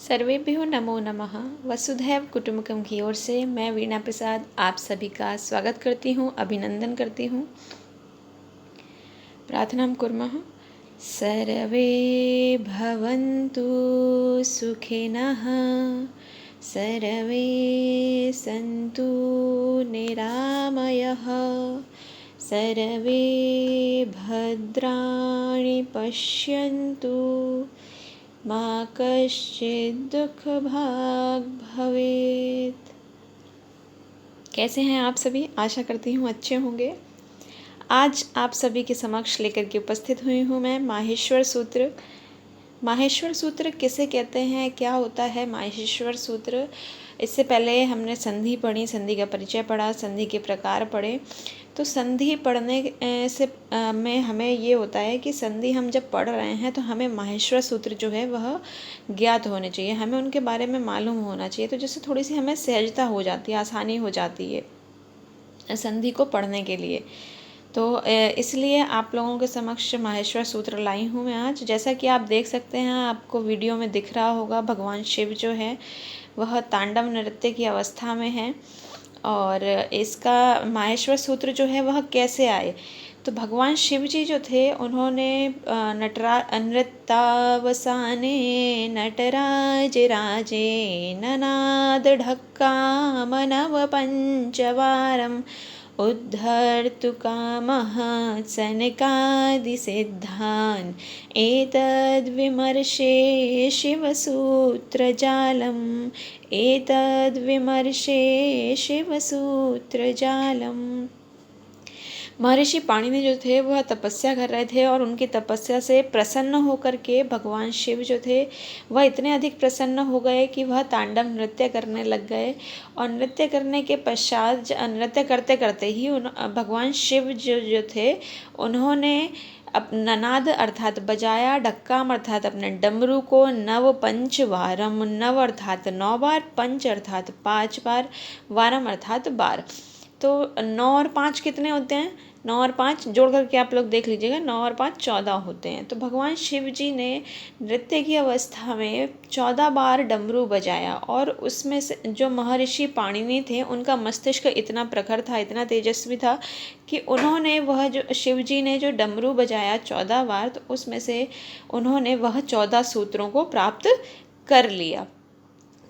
सर्वेभ्यो नमो नमः। वसुधैव कुटुम्बकम की ओर से मैं वीणा प्रसाद आप सभी का स्वागत करती हूँ, अभिनंदन करती हूँ। प्रार्थनां कुर्मः। सर्वे भवन्तु सुखिनः, सर्वे सन्तु निरामयः, सर्वे भद्राणि पश्यन्तु, मा कश्चित् दुःखभाग् भवेत्। कैसे हैं आप सभी? आशा करती हूँ अच्छे होंगे। आज आप सभी के समक्ष लेकर के उपस्थित हुई हूँ मैं माहेश्वर सूत्र। माहेश्वर सूत्र किसे कहते हैं, क्या होता है माहेश्वर सूत्र? इससे पहले हमने संधि पढ़ी, संधि का परिचय पढ़ा, संधि के प्रकार पढ़े। तो संधि पढ़ने से में हमें ये होता है कि संधि हम जब पढ़ रहे हैं तो हमें माहेश्वर सूत्र जो है वह ज्ञात होने चाहिए, हमें उनके बारे में मालूम होना चाहिए। तो जिससे थोड़ी सी हमें सहजता हो जाती है, आसानी हो जाती है संधि को पढ़ने के लिए। तो इसलिए आप लोगों के समक्ष माहेश्वर सूत्र लाई हूँ मैं आज। जैसा कि आप देख सकते हैं, आपको वीडियो में दिख रहा होगा, भगवान शिव जो है वह तांडव नृत्य की अवस्था में है। और इसका माहेश्वर सूत्र जो है वह कैसे आए, तो भगवान शिव जी जो थे उन्होंने नृत्यावसाने नटराज राजे ननाद ढक्का मनव पंचवारम उद्धर्तु कामः सनकादिसिद्धान् एतद्विमर्शे शिवसूत्रजालम् एतद्विमर्शे शिवसूत्रजालम्। महर्षि पाणिनि जो थे वह तपस्या कर रहे थे और उनकी तपस्या से प्रसन्न होकर के भगवान शिव जो थे वह इतने अधिक प्रसन्न हो गए कि वह तांडव नृत्य करने लग गए। और नृत्य करने के पश्चात नृत्य करते करते ही भगवान शिव जो थे उन्होंने ननाद अर्थात बजाया, डक्काम अर्थात अपने डमरू को, नव पंच वारम, नव अर्थात 9 बार, पंच अर्थात 5 बार, वारम अर्थात 12। तो 9 और 5 कितने होते हैं? 9 और 5 जोड़ करके आप लोग देख लीजिएगा, 9 और 5 14 होते हैं। तो भगवान शिव जी ने नृत्य की अवस्था में 14 बार डमरू बजाया और उसमें से जो महर्षि पाणिनि थे उनका मस्तिष्क इतना प्रखर था, इतना तेजस्वी था कि उन्होंने वह जो शिव जी ने जो डमरू बजाया 14 बार, तो उसमें से उन्होंने वह 14 सूत्रों को प्राप्त कर लिया।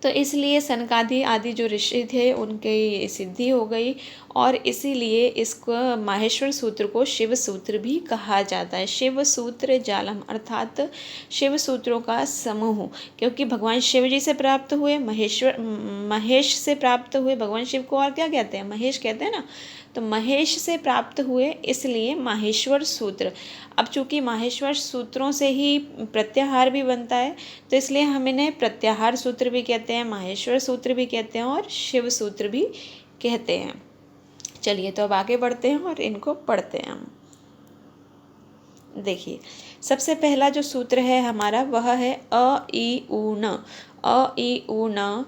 तो इसलिए सनकादि आदि जो ऋषि थे उनकी सिद्धि हो गई और इसीलिए इसको माहेश्वर सूत्र को शिव सूत्र भी कहा जाता है। शिव सूत्र जालम अर्थात शिव सूत्रों का समूह, क्योंकि भगवान शिव जी से प्राप्त हुए, महेश से प्राप्त हुए। भगवान शिव को और क्या कहते हैं? महेश कहते हैं ना। तो महेश से प्राप्त हुए, इसलिए माहेश्वर सूत्र। अब चूँकि माहेश्वर सूत्रों से ही प्रत्याहार भी बनता है, तो इसलिए हम इन्हें प्रत्याहार सूत्र भी कहते हैं, माहेश्वर सूत्र भी कहते हैं और शिव सूत्र भी कहते हैं। चलिए तो अब आगे बढ़ते हैं और इनको पढ़ते हैं हम। देखिए, सबसे पहला जो सूत्र है हमारा वह है अ ई उ न। अ ई उ न,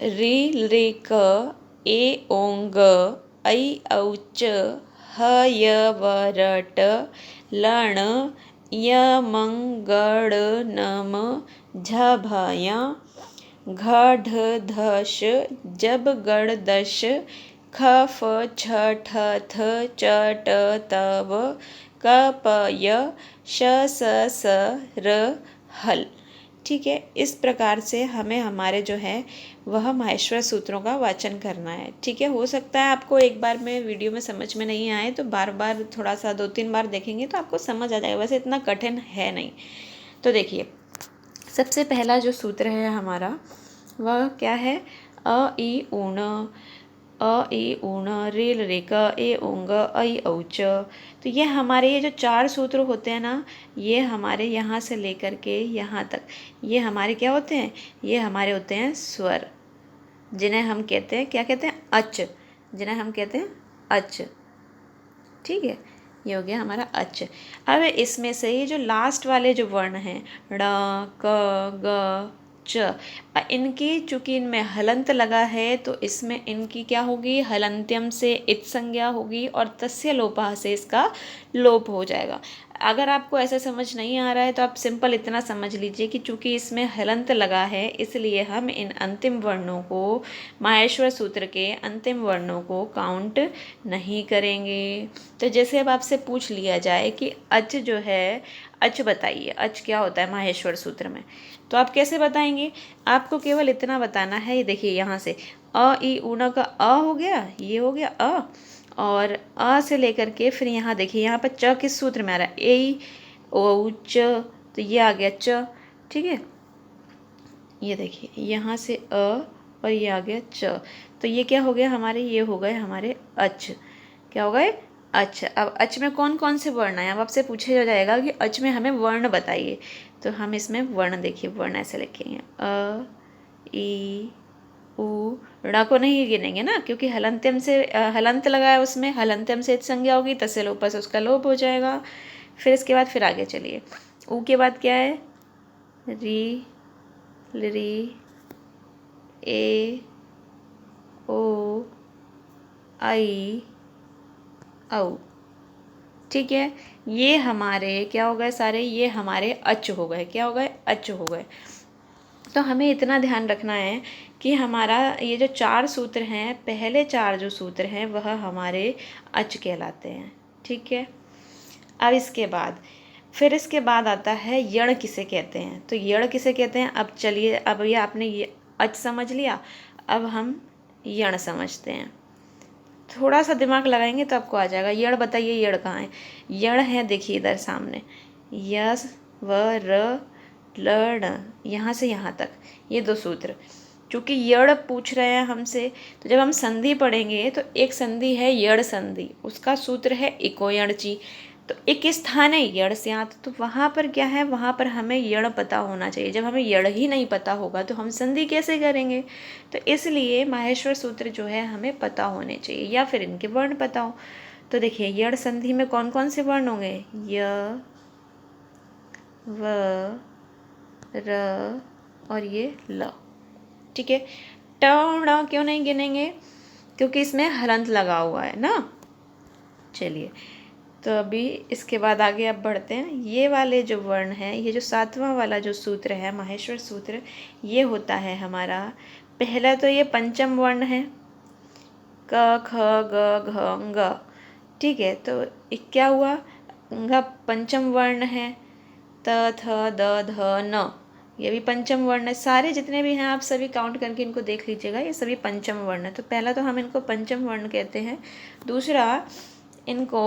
रि रे क, ए ओंग, ऐ औ च, ह य व र ट, लण य मंगड़ नम, झ भ य, घ ढ ध श, जब गड़ दश, ख फ छ ठ थ च ट त व, क प य, श स स र हल। ठीक है, इस प्रकार से हमें हमारे जो है वह माहेश्वर सूत्रों का वाचन करना है। ठीक है, हो सकता है आपको एक बार में वीडियो में समझ में नहीं आए, तो बार बार थोड़ा सा 2-3 बार देखेंगे तो आपको समझ आ जाएगा। वैसे इतना कठिन है नहीं। तो देखिए, सबसे पहला जो सूत्र है हमारा वह क्या है? अ ई उ न, अ ई उ न, रेल रे क, ए ओंग, ऐ औ च। तो ये हमारे ये जो 4 सूत्र होते हैं ना, ये हमारे यहाँ से लेकर के यहाँ तक ये हमारे क्या होते हैं? ये हमारे होते हैं स्वर, जिन्हें हम कहते हैं, क्या कहते हैं? अच, जिन्हें हम कहते हैं अच। ठीक है, ये हो गया हमारा अच। अब इसमें से ये जो लास्ट वाले जो वर्ण हैं ड़, क, ग, च, इनकी चूँकि इनमें हलंत लगा है तो इसमें इनकी क्या होगी? हलंत्यम से इत संज्ञा होगी और तस्य लोपः से इसका लोप हो जाएगा। अगर आपको ऐसा समझ नहीं आ रहा है तो आप सिंपल इतना समझ लीजिए कि चूंकि इसमें हलंत लगा है, इसलिए हम इन अंतिम वर्णों को, माहेश्वर सूत्र के अंतिम वर्णों को काउंट नहीं करेंगे। तो जैसे अब आपसे पूछ लिया जाए कि अच जो है, अच बताइए, अच क्या होता है माहेश्वर सूत्र में, तो आप कैसे बताएंगे? आपको केवल इतना बताना है, ये देखिए यहाँ से अ ई ऊना का अ हो गया, ये हो गया अ, और अ से लेकर के फिर यहाँ देखिए, यहाँ पर च किस सूत्र में आ रहा है, ए ओ च, तो ये आ गया च। ठीक है, ये देखिए यहाँ से अ और ये आ गया च, तो ये क्या हो गया हमारे, ये हो गए हमारे अच। क्या हो गए? अच। अब अच में कौन कौन से वर्ण आए? अब आपसे पूछा जाएगा कि अच में हमें वर्ण बताइए, तो हम इसमें वर्ण देखिए, वर्ण ऐसे लिखेंगे अ ई उ, ड़ को नहीं गिनेंगे ना, क्योंकि हलंत्यम से हलंत लगा है उसमें, हलंत्यम से संज्ञा होगी, तस्य लोप से उसका लोप हो जाएगा। फिर इसके बाद फिर आगे चलिए, ऊ के बाद क्या है, री ली ए ओ आई औ। ठीक है, ये हमारे क्या हो गए सारे, ये हमारे अच हो गए। क्या हो गए? अच हो गए। तो हमें इतना ध्यान रखना है कि हमारा ये जो 4 सूत्र हैं, पहले 4 जो सूत्र हैं वह हमारे अच कहलाते हैं। ठीक है, अब इसके बाद फिर इसके बाद आता है यण किसे कहते हैं। तो यण किसे कहते हैं, अब चलिए, अब ये आपने ये अच समझ लिया, अब हम यण समझते हैं। थोड़ा सा दिमाग लगाएंगे तो आपको आ जाएगा। यण बताइए, यण कहाँ है? यण है देखिए इधर सामने, यस व र ल ण, यहाँ से यहाँ तक ये 2 सूत्र। क्योंकि यण पूछ रहे हैं हमसे, तो जब हम संधि पढ़ेंगे तो एक संधि है यण संधि, उसका सूत्र है इको यणची। तो एक स्थान है यण स्यात्, तो वहाँ पर क्या है, वहाँ पर हमें यण पता होना चाहिए। जब हमें यण ही नहीं पता होगा तो हम संधि कैसे करेंगे? तो इसलिए माहेश्वर सूत्र जो है हमें पता होने चाहिए, या फिर इनके वर्ण पता हो। तो देखिए यण संधि में कौन कौन से वर्ण होंगे, य व र और ये ल। ठीक है, ट ण क्यों नहीं गिनेंगे? क्योंकि इसमें हलंत लगा हुआ है ना। चलिए, तो अभी इसके बाद आगे अब बढ़ते हैं। ये वाले जो वर्ण हैं, ये जो 7वां वाला जो सूत्र है माहेश्वर सूत्र, ये होता है हमारा पहला, तो ये पंचम वर्ण है, क ख ग घ ङ। ठीक है, तो क्या हुआ, ङ पंचम वर्ण है, त थ द ध न, ये भी पंचम वर्ण है। सारे जितने भी हैं आप सभी काउंट करके इनको देख लीजिएगा, ये सभी पंचम वर्ण है। तो पहला तो हम इनको पंचम वर्ण कहते हैं। दूसरा, इनको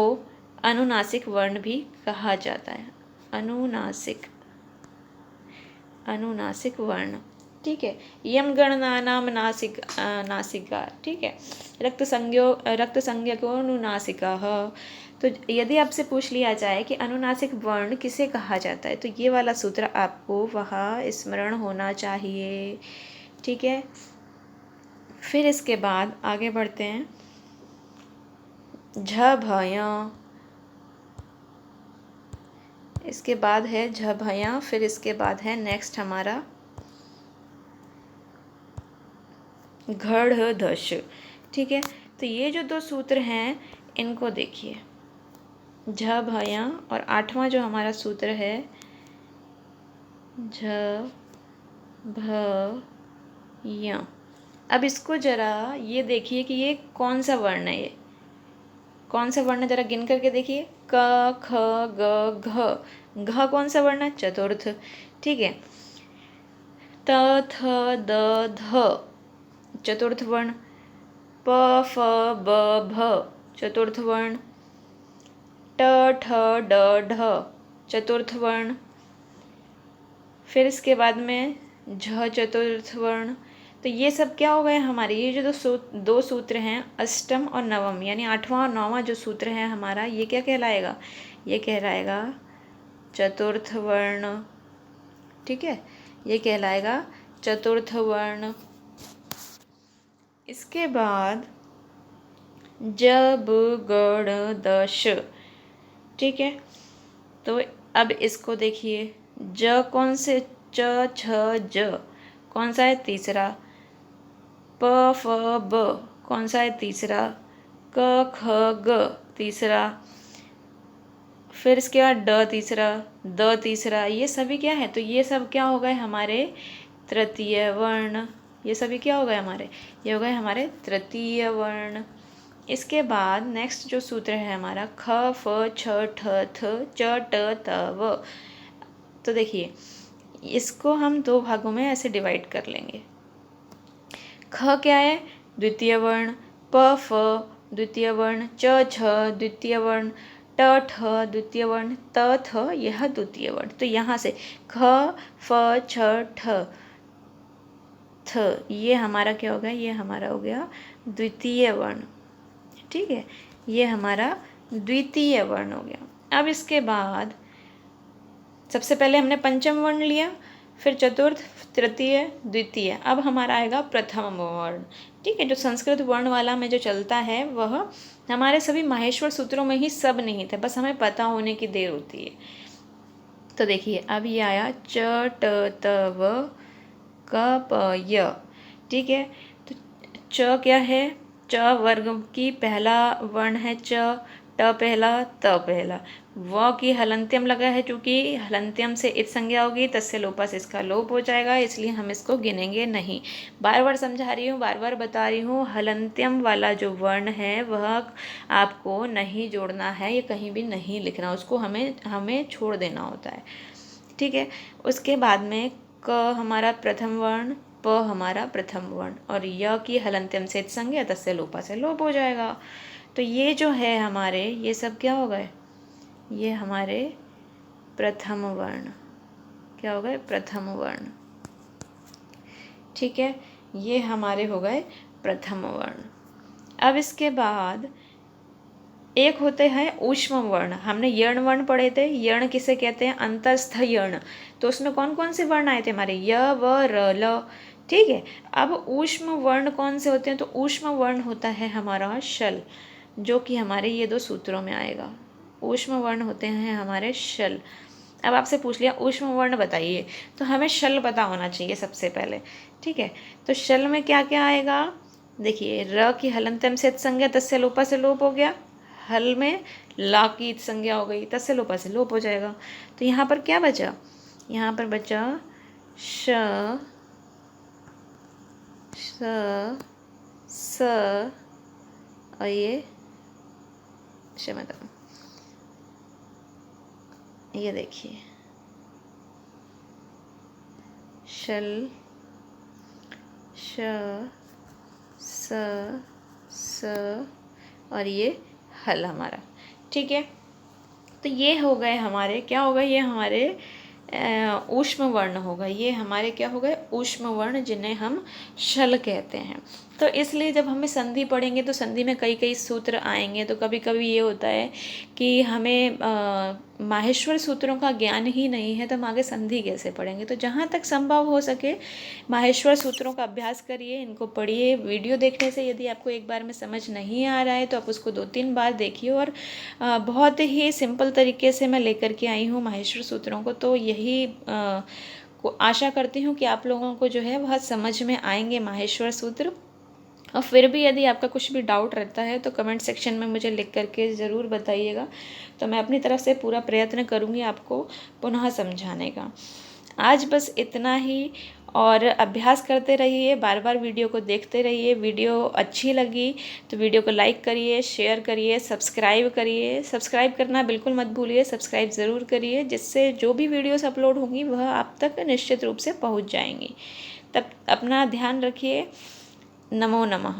अनुनासिक वर्ण भी कहा जाता है, अनुनासिक, अनुनासिक वर्ण। ठीक है, यम गणनानाम नासिक नासिका। ठीक है, रक्त संज्ञको अनुनासिका। तो यदि आपसे पूछ लिया जाए कि अनुनासिक वर्ण किसे कहा जाता है, तो ये वाला सूत्र आपको वहाँ स्मरण होना चाहिए। ठीक है, फिर इसके बाद आगे बढ़ते हैं, झ भय, इसके बाद है झ भया, फिर इसके बाद है नेक्स्ट हमारा घड़ धश। ठीक है, तो ये जो 2 सूत्र हैं इनको देखिए, झ भया, और 8वां जो हमारा सूत्र है झ भ य। अब इसको जरा ये देखिए कि ये कौन सा वर्ण है, ये कौन सा वर्ण है, जरा गिन करके देखिए, क ख ग घ। घ कौन सा वर्ण है? चतुर्थ। ठीक है, त थ द ध चतुर्थ वर्ण, प फ ब भ चतुर्थ वर्ण, ट ठ ड ढ चतुर्थ वर्ण, फिर इसके बाद में झ चतुर्थ वर्ण। तो ये सब क्या हो गए हमारे, ये जो 2 सूत्र हैं, अष्टम और नवम, यानी 8वां और 9वां जो सूत्र है हमारा, ये क्या कहलाएगा, ये कहलाएगा चतुर्थ वर्ण। ठीक है, ये कहलाएगा चतुर्थ वर्ण। इसके बाद जब गण दश। ठीक है, तो अब इसको देखिए, ज कौन से, च छ ज कौन सा है? तीसरा। प फ ब कौन सा है? तीसरा। क ख ग तीसरा। फिर इसके बाद ड तीसरा, द तीसरा, ये सभी क्या है, तो ये सब क्या हो गए हमारे तृतीय वर्ण। ये सभी क्या हो गए हमारे, ये हो गए हमारे तृतीय वर्ण। इसके बाद नेक्स्ट जो सूत्र है हमारा ख फ छ ठ थ च ट त व। तो देखिए इसको हम दो भागों में ऐसे डिवाइड कर लेंगे। ख क्या है, द्वितीय वर्ण, प फ द्वितीय वर्ण, च छ द्वितीय वर्ण, ट ठ द्वितीय वर्ण, त थ यह द्वितीय वर्ण। तो यहाँ से ख फ छ ठ थ ये हमारा क्या हो गया, ये हमारा हो गया द्वितीय वर्ण। ठीक है, ये हमारा द्वितीय वर्ण हो गया। अब इसके बाद सबसे पहले हमने पंचम वर्ण लिया, फिर चतुर्थ, तृतीय, द्वितीय। अब हमारा आएगा प्रथम वर्ण। ठीक है, जो संस्कृत वर्ण वाला में जो चलता है वह हमारे सभी माहेश्वर सूत्रों में ही सब निहित है, बस हमें पता होने की देर होती है। तो देखिए अब ये आया च ट त व क प य। ठीक है, तो च क्या है, च वर्ग की पहला वर्ण है च, ट पहला, त पहला। व की हलंत्यम लगा है, चूँकि हलंत्यम से इत संज्ञा होगी, तस्य लोपा से इसका लोप हो जाएगा, इसलिए हम इसको गिनेंगे नहीं। बार बार समझा रही हूँ, बार बार बता रही हूँ, हलंत्यम वाला जो वर्ण है वह आपको नहीं जोड़ना है, ये कहीं भी नहीं लिखना, उसको हमें छोड़ देना होता है। ठीक है, उसके बाद में क हमारा प्रथम वर्ण, प हमारा प्रथम वर्ण, और य की हलंत्यम से संज्ञा, तस्य लोपा से लोप हो जाएगा। तो ये जो है हमारे, ये सब क्या हो गए, ये हमारे प्रथम वर्ण। क्या हो गए, प्रथम वर्ण। ठीक है, ये हमारे हो गए प्रथम वर्ण। अब इसके बाद एक होते हैं ऊष्म वर्ण। हमने यर्ण वर्ण पढ़े थे, यर्ण किसे कहते हैं, अंतस्थ यर्ण। तो उसमें कौन कौन से वर्ण आए थे हमारे, य व र ल। ठीक है, अब ऊष्म वर्ण कौन से होते हैं, तो ऊष्म वर्ण होता है हमारा शल, जो कि हमारे ये दो सूत्रों में आएगा। ऊष्म वर्ण होते हैं हमारे शल। अब आपसे पूछ लिया ऊष्म वर्ण बताइए, तो हमें शल पता होना चाहिए सबसे पहले। ठीक है, तो शल में क्या क्या आएगा, देखिए र की हलंत्यम से संज्ञा, तस्य लोपा से लोप हो गया। हल में ला की संज्ञा हो गई, तस्य लोपा से लोप हो जाएगा। तो यहाँ पर क्या बचा, यहाँ पर बचा श स और ये क्षमता, ये देखिए शल, श, स और ये हल हमारा। ठीक है, तो ये हो गए हमारे, क्या हो गए, ये हमारे ऊष्म वर्ण हो गए। ये हमारे क्या हो गए, ऊष्म वर्ण, जिन्हें हम शल कहते हैं। तो इसलिए जब हमें संधि पढ़ेंगे तो संधि में कई कई सूत्र आएंगे, तो कभी कभी ये होता है कि हमें माहेश्वर सूत्रों का ज्ञान ही नहीं है, तो हम आगे संधि कैसे पढ़ेंगे। तो जहाँ तक संभव हो सके माहेश्वर सूत्रों का अभ्यास करिए, इनको पढ़िए। वीडियो देखने से यदि आपको एक बार में समझ नहीं आ रहा है तो आप उसको 2-3 बार देखिए। और बहुत ही सिंपल तरीके से मैं लेकर के आई हूँ माहेश्वर सूत्रों को, तो यही को आशा करती हूँ कि आप लोगों को जो है वह समझ में आएंगे माहेश्वर सूत्र। और फिर भी यदि आपका कुछ भी डाउट रहता है तो कमेंट सेक्शन में मुझे लिख करके ज़रूर बताइएगा, तो मैं अपनी तरफ से पूरा प्रयत्न करूँगी आपको पुनः समझाने का। आज बस इतना ही, और अभ्यास करते रहिए, बार बार वीडियो को देखते रहिए। वीडियो अच्छी लगी तो वीडियो को लाइक करिए, शेयर करिए, सब्सक्राइब करिए। सब्सक्राइब करना बिल्कुल मत भूलिए, सब्सक्राइब ज़रूर करिए, जिससे जो भी वीडियोस अपलोड होंगी वह आप तक निश्चित रूप से पहुंच जाएंगी। तब अपना ध्यान रखिए। नमो नमः।